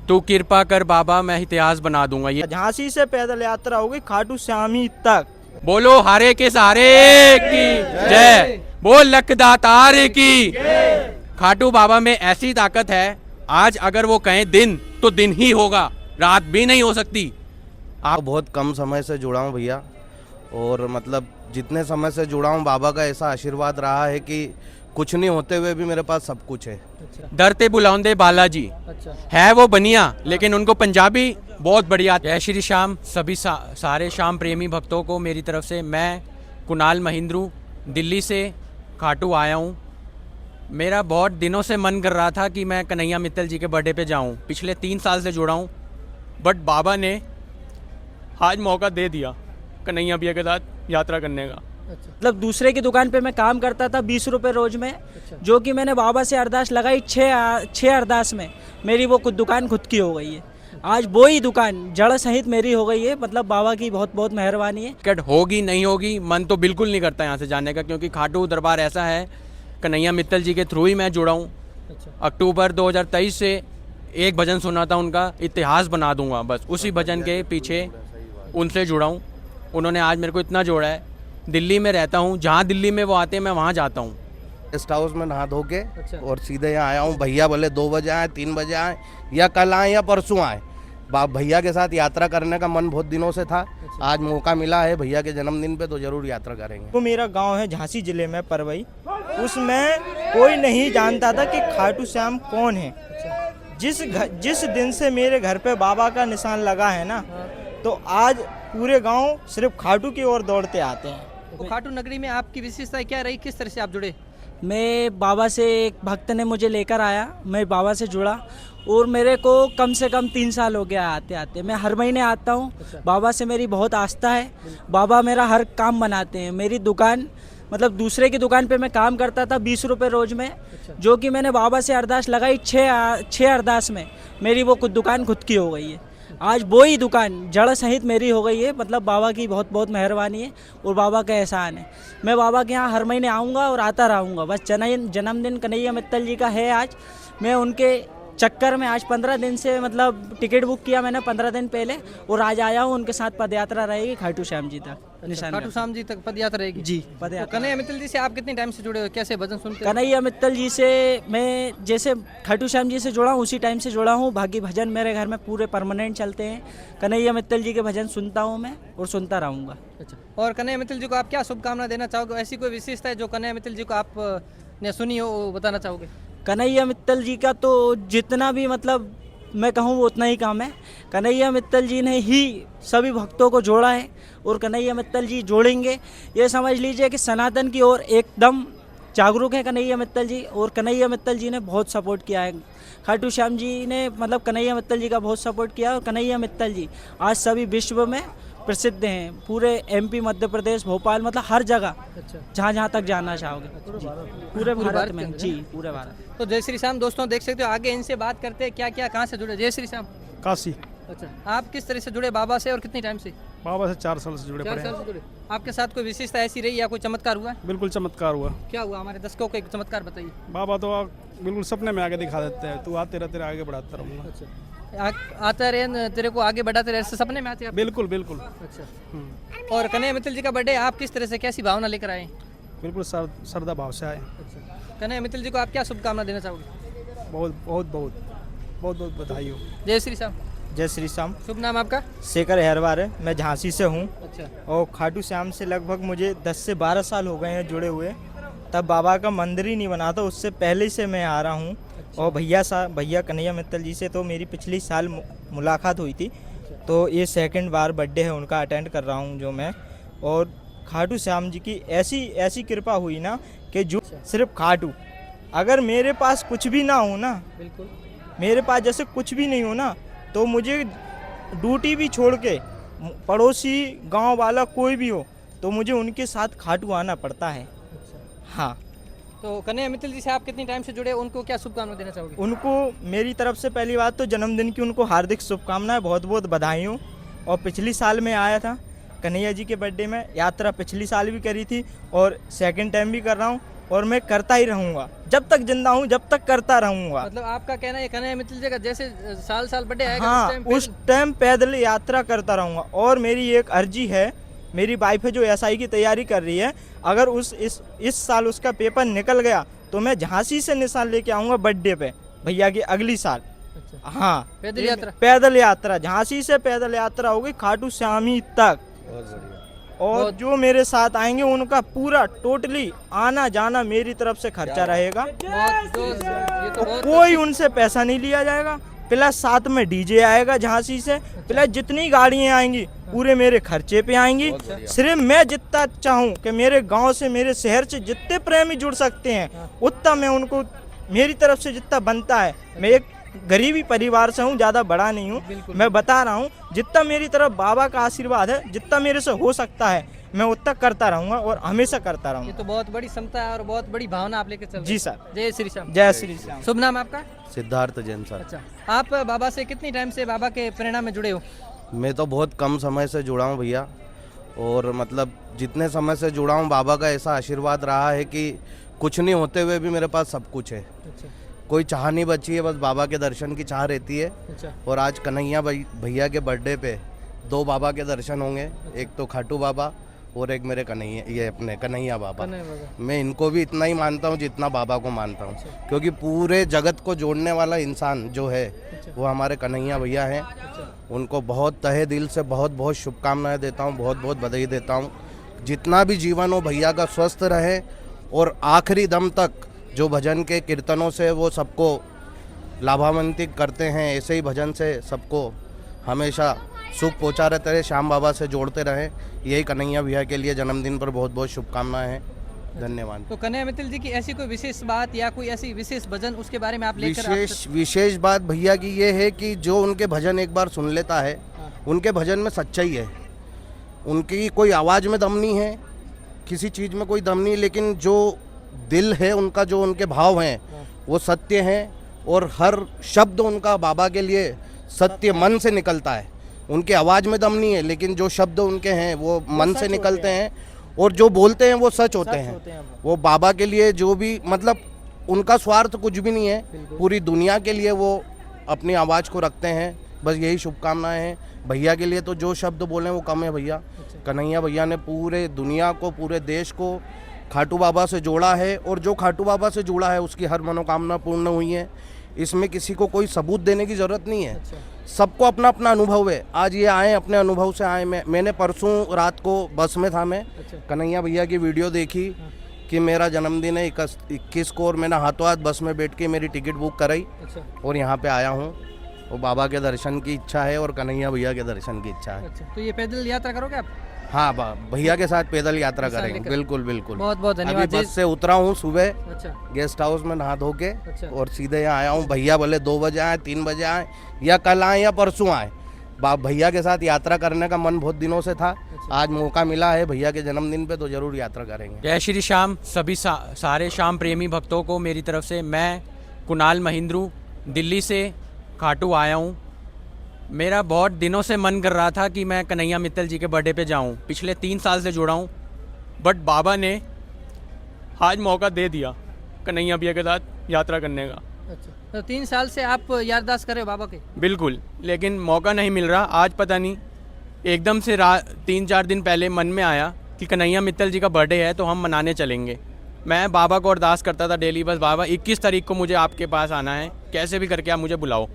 तू कृपा कर बाबा, मैं इतिहास बना दूंगा। ये झांसी से पैदल यात्रा होगी खाटू श्यामी तक। बोलो हारे के सहारे की जय, बोल लखदातार की। खाटू बाबा में ऐसी ताकत है, आज अगर वो कहें दिन तो दिन ही होगा, रात भी नहीं हो सकती। आप बहुत कम समय से जुड़ा हूँ भैया, और मतलब जितने समय से जुड़ा हूँ बाबा का ऐसा आशीर्वाद रहा है कि कुछ नहीं होते हुए भी मेरे पास सब कुछ है। डरते बुलाऊंदे बालाजी। अच्छा। है वो बनिया, लेकिन उनको पंजाबी बहुत बढ़िया। जय श्री श्याम सभी सारे श्याम प्रेमी भक्तों को मेरी तरफ से। मैं कुणाल महिंद्रू दिल्ली से खाटू आया हूँ। मेरा बहुत दिनों से मन कर रहा था कि मैं कन्हैया मित्तल जी के बर्थडे पे जाऊँ। पिछले 3 साल से जुड़ा हूँ, बट बाबा ने आज मौका दे दिया कन्हैया भैया के साथ यात्रा करने का। मतलब दूसरे की दुकान पे मैं काम करता था 20 रुपये रोज में, जो कि मैंने बाबा से अरदास लगाई 6 अरदास में मेरी वो दुकान खुद की हो गई है। आज वो ही दुकान जड़ सहित मेरी हो गई है। मतलब बाबा की बहुत बहुत मेहरबानी है। टिकट होगी नहीं होगी, मन तो बिल्कुल नहीं करता यहाँ से जाने का, क्योंकि खाटू दरबार ऐसा है। कन्हैया मित्तल जी के थ्रू ही मैं जुड़ा हूँ। अक्टूबर 2023 से एक भजन सुना था उनका, इतिहास बना दूंगा, बस उसी भजन के पीछे उनसे जुड़ा हूँ। उन्होंने आज मेरे को इतना जोड़ा है। दिल्ली में रहता हूँ, जहाँ दिल्ली में वो आते हैं मैं वहाँ जाता हूँ। गेस्ट हाउस में नहा धो के और सीधे यहाँ आया हूँ। भैया बोले 2 बजे आए, 3 बजे आए, या कल आए या परसों आए। भैया के साथ यात्रा करने का मन बहुत दिनों से था। आज मौका मिला है भैया के जन्मदिन पे, तो जरूर यात्रा करेंगे। वो मेरा गांव है झांसी जिले में परवई, उसमें कोई नहीं जानता था कि खाटू श्याम कौन है। जिस दिन से मेरे घर पे बाबा का निशान लगा है ना, तो आज पूरे गांव सिर्फ खाटू की ओर दौड़ते आते हैं। तो खाटू नगरी में आपकी विशेषता क्या रही, किस तरह से आप जुड़े? मैं बाबा से, एक भक्त ने मुझे लेकर आया, मैं बाबा से जुड़ा, और मेरे को कम से कम 3 साल हो गया आते आते। मैं हर महीने आता हूँ। बाबा से मेरी बहुत आस्था है। बाबा मेरा हर काम बनाते हैं। मेरी दुकान, मतलब दूसरे की दुकान पे मैं काम करता था 20 रुपये रोज में, जो कि मैंने बाबा से अरदास लगाई 6 अरदास में मेरी वो दुकान खुद की हो गई है। आज वो ही दुकान जड़ सहित मेरी हो गई है। मतलब बाबा की बहुत बहुत मेहरबानी है और बाबा का एहसान है। मैं बाबा के यहाँ हर महीने आऊँगा और आता रहूँगा। बस जन्मदिन कन्हैया मित्तल जी का है आज। मैं उनके चक्कर में आज 15 दिन से, मतलब टिकट बुक किया मैंने 15 दिन पहले, और आज आया हूँ। उनके साथ पद यात्रा रहेगी खाटू श्याम जी तक। खाटू श्याम जी तक पद यात्रा रहेगी जी, पद तो यात्रा। कन्हैया मित्तल जी से आप कितने टाइम से जुड़े हो, कैसे भजन सुनते हो? कन्हैया मित्तल जी से मैं जैसे खाटू श्याम जी से जुड़ा हूँ उसी टाइम से जुड़ा हूँ। बाकी भजन मेरे घर में पूरे परमानेंट चलते हैं। कन्हैया मित्तल जी के भजन सुनता हूँ मैं और सुनता रहूँगा। अच्छा, और कन्हैया मित्तल जी को आप क्या शुभकामना देना चाहोगे? ऐसी कोई विशेषता है जो कन्हैया मित्तल जी को आप ने सुनी हो, वो बताना चाहोगे? कन्हैया मित्तल जी का तो जितना भी, मतलब मैं कहूँ वो उतना ही काम है। कन्हैया मित्तल जी ने ही सभी भक्तों को जोड़ा है, और कन्हैया मित्तल जी जोड़ेंगे। ये समझ लीजिए कि सनातन की ओर एकदम जागरूक है कन्हैया मित्तल जी, और कन्हैया मित्तल जी ने बहुत सपोर्ट किया है। खाटू श्याम जी ने, मतलब कन्हैया मित्तल जी का बहुत सपोर्ट किया, और कन्हैया मित्तल जी आज सभी विश्व में प्रसिद्ध हैं। पूरे MP, मध्य प्रदेश, भोपाल, मतलब हर जगह, जहाँ जहाँ तक जाना चाहोगे जी, पूरे भारत में जी, पूरे भारत। तो जय श्री श्याम दोस्तों, देख सकते हो आगे इनसे बात करते हैं क्या क्या कहाँ से जुड़े। जय श्री श्याम। काशी। अच्छा, आप किस तरह से जुड़े बाबा से और कितने टाइम से? बाबा से 4 साल से जुड़े 4 पड़े साल हैं। से जुड़े। आपके साथ कोई विशेषता ऐसी रही या कोई चमत्कार हुआ? बिल्कुल चमत्कार हुआ। क्या हुआ, हमारे दर्शकों को एक चमत्कार बताइए। बाबा तो बिल्कुल सपने में आगे दिखा देते हैं, तू आते रहते आगे बढ़ाता रहूँगा। आता रहे, तेरे को आगे बढ़ाते रहे, सपने में आते हैं आप? बिल्कुल बिल्कुल। अच्छा, और कन्हैया मित्तल जी का बर्थडे आप किस तरह से, कैसी भावना लेकर आए? बिल्कुल श्रद्धा भाव से आए। कन्हैया मित्तल जी को आप क्या शुभकामना देना चाहोगे? बहुत बहुत बहुत बहुत बहुत बधाई हो। जय श्री श्याम। जय श्री श्याम। शुभ नाम आपका? शेखर हेरवार है, मैं झांसी से हूँ। अच्छा, और खाटू श्याम से लगभग मुझे 10 से 12 साल हो गए हैं जुड़े हुए। तब बाबा का मंदिर ही नहीं बना था, उससे पहले से मैं आ रहा हूँ। और भैया कन्हैया मित्तल जी से तो मेरी पिछली साल मुलाकात हुई थी, तो ये 2nd बार बर्थडे है उनका अटेंड कर रहा हूँ जो मैं। और खाटू श्याम जी की ऐसी कृपा हुई ना कि जो सिर्फ खाटू, अगर मेरे पास कुछ भी ना हो ना, बिल्कुल मेरे पास जैसे कुछ भी नहीं हो ना, तो मुझे ड्यूटी भी छोड़ के, पड़ोसी गांव वाला कोई भी हो, तो मुझे उनके साथ खाटू आना पड़ता है। हाँ, तो कन्हैया मित्तल जी से आप कितने टाइम से जुड़े, उनको क्या शुभकामना देना चाहोगे? उनको मेरी तरफ से पहली बात तो जन्मदिन की उनको हार्दिक शुभकामनाएं, बहुत बहुत बधाई हो। और पिछली साल में आया था कन्हैया जी के बर्थडे में, यात्रा पिछली साल भी करी थी और 2nd टाइम भी कर रहा हूँ। और मैं करता ही रहूँगा, जब तक जिंदा हूँ जब तक करता रहूँगा। मतलब आपका कहना है कन्हैया मित्तल जी का जैसे साल साल बर्थडे आएगा हाँ, उस उस टाइम पैदल यात्रा करता रहूँगा। और मेरी एक अर्जी है, मेरी वाइफ है जो एसआई की तैयारी कर रही है, अगर इस साल उसका पेपर निकल गया तो मैं झांसी से निशान लेके आऊँगा बर्थडे पे भैया की अगली साल। अच्छा। हाँ, पैदल यात्रा? पैदल यात्रा, झांसी से पैदल यात्रा होगी खाटू श्यामी तक। और जो मेरे साथ आएंगे उनका पूरा टोटली आना जाना मेरी तरफ से खर्चा रहेगा, ये तो बहुत कोई उनसे पैसा नहीं लिया जाएगा। प्लस साथ में डीजे आएगा झांसी से, प्लस जितनी गाड़ियाँ आएंगी पूरे मेरे खर्चे पे आएंगी। सिर्फ मैं जितना चाहूँ कि मेरे गांव से मेरे शहर से जितने प्रेमी जुड़ सकते हैं उतना मैं उनको मेरी तरफ से जितना बनता है। मैं एक गरीबी परिवार से हूँ, ज़्यादा बड़ा नहीं हूँ, मैं बता रहा हूँ जितना मेरी तरफ बाबा का आशीर्वाद है, जितना मेरे से हो सकता है मैं उतना करता रहूँगा और हमेशा करता ये रहूँगा। तो बहुत बड़ी क्षमता है और बहुत बड़ी भावना आप लेके चल रहे हैं। जी सर। जय श्री श्याम। जय श्री श्याम। शुभ नाम आपका? सिद्धार्थ जैन सर। अच्छा, आप बाबा से कितनी टाइम से बाबा के प्रेरणा में जुड़े हो? मैं तो बहुत कम समय से जुड़ा हूँ भैया, और मतलब जितने समय से जुड़ा हूँ बाबा का ऐसा आशीर्वाद रहा है कि कुछ नहीं होते हुए भी मेरे पास सब कुछ है। अच्छा कोई चाह नहीं बची है, बस बाबा के दर्शन की चाह रहती है। अच्छा और आज कन्हैया भैया के बर्थडे पे 2 बाबा के दर्शन होंगे, एक तो खाटू बाबा और एक मेरे कन्हैया बाबा। कन्हैया बाबा। मैं इनको भी इतना ही मानता हूँ जितना बाबा को मानता हूँ, क्योंकि पूरे जगत को जोड़ने वाला इंसान जो है वो हमारे कन्हैया भैया हैं। उनको बहुत तहे दिल से बहुत बहुत शुभकामनाएं देता हूँ, बहुत बहुत बधाई देता हूँ। जितना भी जीवन हो भैया का स्वस्थ रहे और आखिरी दम तक जो भजन के कीर्तनों से वो सबको लाभान्वित करते हैं, ऐसे ही भजन से सबको हमेशा सुख पहुँचा रहते रहे, श्याम बाबा से जोड़ते रहें। यही कन्हैया भैया के लिए जन्मदिन पर बहुत बहुत शुभकामनाएं हैं। धन्यवाद। तो कन्हैया मित्तल जी की ऐसी कोई विशेष बात या कोई ऐसी विशेष भजन उसके बारे में आप लेकर विशेष बात भैया की ये है कि जो उनके भजन एक बार सुन लेता है, उनके भजन में सच्चाई है। उनकी कोई आवाज़ में दम नहीं है, किसी चीज़ में कोई दम नहीं, लेकिन जो दिल है उनका, जो उनके भाव हैं वो सत्य हैं। और हर शब्द उनका बाबा के लिए सत्य मन से निकलता है। उनकी आवाज़ में दम नहीं है, लेकिन जो शब्द उनके हैं वो मन से निकलते हैं, और जो बोलते हैं वो सच होते हैं। वो बाबा के लिए जो भी, मतलब उनका स्वार्थ कुछ भी नहीं है, पूरी दुनिया के लिए वो अपनी आवाज़ को रखते हैं। बस यही शुभकामनाएं हैं। भैया के लिए तो जो शब्द बोलें वो कम है भैया। कन्हैया भैया ने पूरे दुनिया को, पूरे देश को खाटू बाबा से जोड़ा है, और जो खाटू बाबा से जुड़ा है उसकी हर मनोकामना पूर्ण हुई है। इसमें किसी को कोई सबूत देने की ज़रूरत नहीं है। सबको अपना अपना अनुभव है। आज ये आए अपने अनुभव से आए। मैंने परसों रात को बस में था, मैं कन्हैया भैया की वीडियो देखी कि मेरा जन्मदिन है 21 को, और मैंने हाथों हाथ बस में बैठ के मेरी टिकट बुक कराई और यहाँ पे आया हूँ। वो बाबा के दर्शन की इच्छा है और कन्हैया भैया के दर्शन की इच्छा है। अच्छा, तो ये पैदल यात्रा करोगे आप? हाँ, भैया के साथ पैदल यात्रा करेंगे। बिल्कुल बिल्कुल। बहुत बहुत धन्यवाद। अभी बस से उतरा हूँ सुबह, अच्छा गेस्ट हाउस में नहा धो के, अच्छा। और सीधे यहाँ आया हूँ। भैया बोले 2 बजे आए, 3 बजे आए, या कल आए या परसों आए। भैया के साथ यात्रा करने का मन बहुत दिनों से था। आज मौका मिला है भैया के जन्मदिन पे, तो जरूर यात्रा करेंगे। जय श्री श्याम सभी सारे श्याम प्रेमी भक्तों को मेरी तरफ से। मैं कुणाल महिंद्रू दिल्ली से खाटू आया हूँ। मेरा बहुत दिनों से मन कर रहा था कि मैं कन्हैया मित्तल जी के बर्थडे पे जाऊँ। पिछले 3 साल से जुड़ा हूँ, बट बाबा ने आज मौका दे दिया कन्हैया भैया के साथ यात्रा करने का। अच्छा, तो 3 साल से आप याददाश्त कर रहे हो बाबा के? बिल्कुल, लेकिन मौका नहीं मिल रहा। आज पता नहीं एकदम से 3-4 दिन पहले मन में आया कि कन्हैया मित्तल जी का बर्थडे है तो हम मनाने चलेंगे। मैं बाबा को अरदास करता था डेली, बस बाबा 21 तारीख को मुझे आपके पास आना है, कैसे भी करके आप मुझे बुलाओ।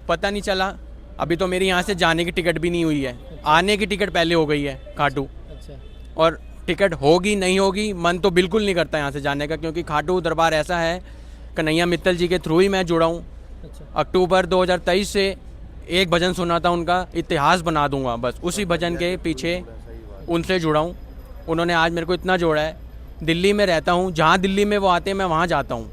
पता नहीं चला, अभी तो मेरी यहाँ से जाने की टिकट भी नहीं हुई है। आने की टिकट पहले हो गई है खाटू। अच्छा, और टिकट होगी नहीं होगी, मन तो बिल्कुल नहीं करता यहाँ से जाने का, क्योंकि खाटू दरबार ऐसा है, कन्हैया मित्तल जी के थ्रू ही मैं जुड़ा हूँ। अच्छा, अक्टूबर 2023 से एक भजन सुना था उनका, इतिहास बना दूंगा, बस उसी भजन के पीछे उनसे जुड़ा हूँ। उन्होंने आज मेरे को इतना जोड़ा है। दिल्ली में रहता हूँ, जहाँ दिल्ली में वो आते हैं मैं वहाँ जाता हूँ,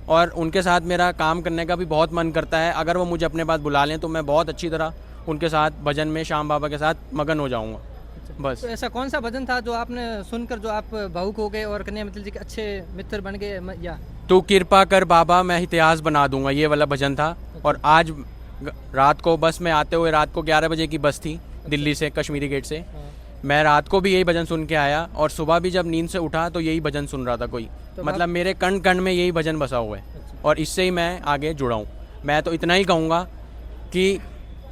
और उनके साथ मेरा काम करने का भी बहुत मन करता है। अगर वो मुझे अपने पास बुला लें तो मैं बहुत अच्छी तरह उनके साथ भजन में श्याम बाबा के साथ मगन हो जाऊँगा। बस। तो ऐसा कौन सा भजन था जो आपने सुनकर जो आप भावुक हो गए और कन्हैया मित्तल जी के अच्छे मित्र बन गए? या तू कृपा कर बाबा मैं इतिहास बना दूंगा, ये वाला भजन था। और आज रात को बस में आते हुए, रात को 11 बजे की बस थी दिल्ली से, कश्मीरी गेट से, मैं रात को भी यही भजन सुन के आया और सुबह भी जब नींद से उठा तो यही भजन सुन रहा था कोई। तो मतलब मेरे कण कण में यही भजन बसा हुआ है और इससे ही मैं आगे जुड़ा हूँ। मैं तो इतना ही कहूँगा कि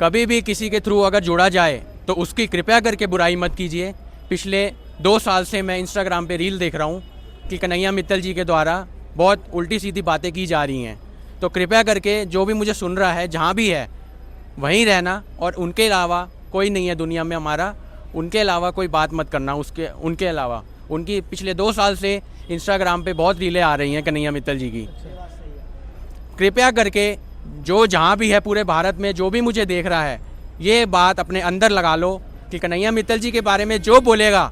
कभी भी किसी के थ्रू अगर जुड़ा जाए तो उसकी कृपया करके बुराई मत कीजिए। पिछले 2 साल से मैं इंस्टाग्राम पे रील देख रहा हूँ कि कन्हैया मित्तल जी के द्वारा बहुत उल्टी सीधी बातें की जा रही हैं। तो कृपया करके जो भी मुझे सुन रहा है जहाँ भी है वहीं रहना और उनके अलावा कोई नहीं है दुनिया में हमारा, उनके अलावा कोई बात मत करना। उनके अलावा उनकी पिछले 2 साल से इंस्टाग्राम पे बहुत रीलें आ रही हैं कन्हैया मित्तल जी की। कृपया करके जो जहाँ भी है पूरे भारत में जो भी मुझे देख रहा है ये बात अपने अंदर लगा लो कि कन्हैया मित्तल जी के बारे में जो बोलेगा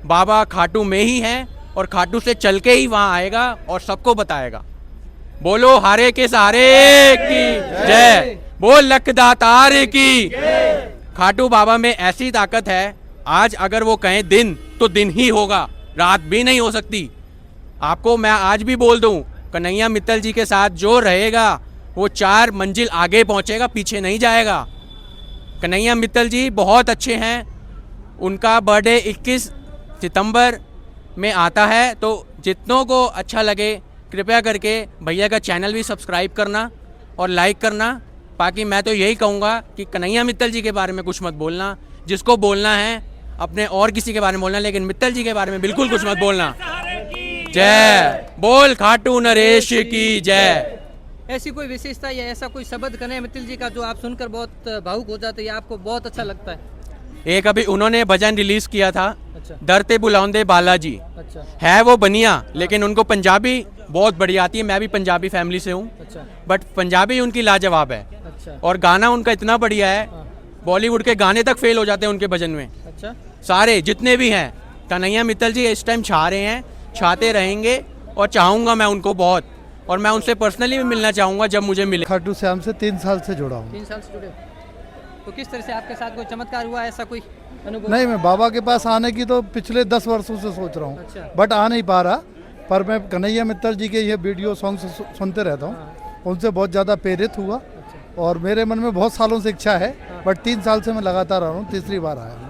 बाबा खाटू में ही है और खाटू से चल के ही वहाँ आएगा और सबको बताएगा। बोलो हारे के सहारे की जय, बोल लखदातार की। खाटू बाबा में ऐसी ताकत है, आज अगर वो कहें दिन तो दिन ही होगा, रात भी नहीं हो सकती। आपको मैं आज भी बोल दूं, कन्हैया मित्तल जी के साथ जो रहेगा वो 4 मंजिल आगे पहुंचेगा, पीछे नहीं जाएगा। कन्हैया मित्तल जी बहुत अच्छे हैं। उनका बर्थडे 21 सितंबर में आता है, तो जितनों को अच्छा लगे कृपया करके भैया का चैनल भी सब्सक्राइब करना और लाइक करना। बाकी मैं तो यही कहूँगा कि कन्हैया मित्तल जी के बारे में कुछ मत बोलना, जिसको बोलना है अपने और किसी के बारे में बोलना, लेकिन मित्तल जी के बारे में बिल्कुल कुछ मत बोलना। जय बोल खाटू नरेश की जय। ऐसी कोई विशेषता या ऐसा कोई शब्द कन्हैया मित्तल जी का जो आप सुनकर बहुत भावुक हो जाते हैं या आपको बहुत अच्छा लगता है? एक अभी उन्होंने भजन रिलीज किया था, अच्छा डरते बुलाਉਂਦੇ बालाजी। अच्छा है वो बनिया, लेकिन उनको पंजाबी बहुत बढ़िया आती है। मैं भी पंजाबी फैमिली से हूँ, अच्छा बट पंजाबी उनकी लाजवाब है अच्छा और गाना उनका इतना बढ़िया है, बॉलीवुड के गाने तक फेल हो जाते हैं उनके भजन में। अच्छा सारे जितने भी हैं, कन्हैया मित्तल जी इस टाइम छा रहे हैं, छाते रहेंगे और चाहूँगा मैं उनको बहुत, और मैं उनसे पर्सनली भी मिलना चाहूँगा जब मुझे मिले। खाटू श्याम से 3 साल से जुड़ा हूँ। 3 साल से जुड़े हो। तो किस तरह से आपके साथ कोई चमत्कार हुआ, ऐसा कोई अनुभव? नहीं, मैं बाबा के पास आने की तो पिछले 10 वर्षों से सोच रहा हूँ, अच्छा। बट आ नहीं पा रहा। पर मैं कन्हैया मित्तल जी के ये वीडियो सॉन्ग सुनते रहता हूँ, उनसे बहुत ज़्यादा प्रेरित हुआ और मेरे मन में बहुत सालों से इच्छा है, बट 3 साल से मैं लगातार आ रहा हूँ, तीसरी बार आया हूँ।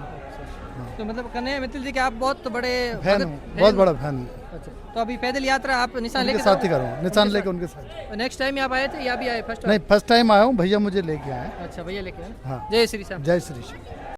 तो मतलब कन्हैया मित्तल जी के आप बहुत बड़े फैन हूँ, बहुत बड़ा फैन हूँ। अच्छा, तो अभी पैदल यात्रा आप निशान उनके लेके साथ ही करूँ, निशान लेके उनके साथ। नेक्स्ट टाइम आप आए थे या अभी आए फर्स्ट? नहीं, फर्स्ट टाइम आया हूँ, भैया मुझे लेके आए। अच्छा, भैया लेके आए। हाँ। जय श्री श्याम। जय श्री श्याम।